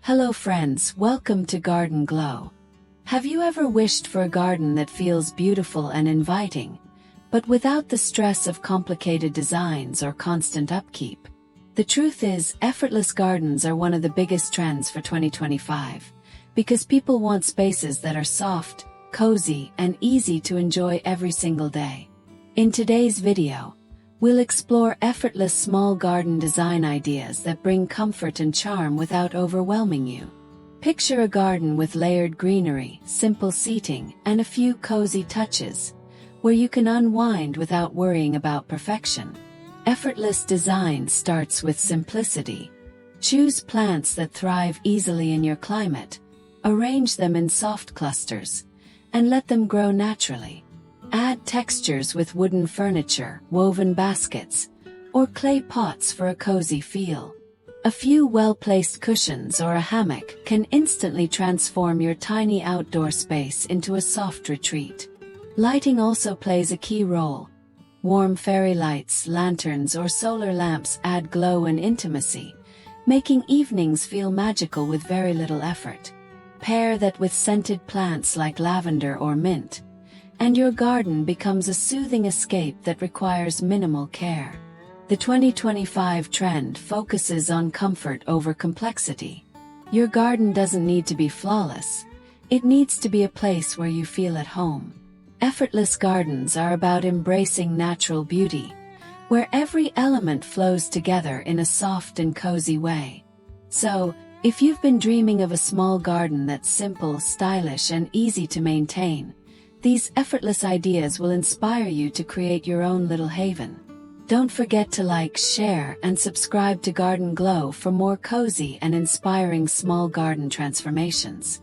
Hello friends, welcome to Garden Glow. Have you ever wished for a garden that feels beautiful and inviting, but without the stress of complicated designs or constant upkeep? The truth is, effortless gardens are one of the biggest trends for 2025, because people want spaces that are soft, cozy, and easy to enjoy every single day. In today's video, we'll explore effortless small garden design ideas that bring comfort and charm without overwhelming you. Picture a garden with layered greenery, simple seating, and a few cozy touches, where you can unwind without worrying about perfection. Effortless design starts with simplicity. Choose plants that thrive easily in your climate, arrange them in soft clusters, and let them grow naturally. Add textures with wooden furniture, woven baskets, or clay pots for a cozy feel. A few well-placed cushions or a hammock can instantly transform your tiny outdoor space into a soft retreat. Lighting also plays a key role. Warm fairy lights, lanterns, or solar lamps add glow and intimacy, making evenings feel magical with very little effort. Pair that with scented plants like lavender or mint, and your garden becomes a soothing escape that requires minimal care. The 2025 trend focuses on comfort over complexity. Your garden doesn't need to be flawless. It needs to be a place where you feel at home. Effortless gardens are about embracing natural beauty, where every element flows together in a soft and cozy way. So, if you've been dreaming of a small garden that's simple, stylish, and easy to maintain, these effortless ideas will inspire you to create your own little haven. Don't forget to like, share, and subscribe to Garden Glow for more cozy and inspiring small garden transformations.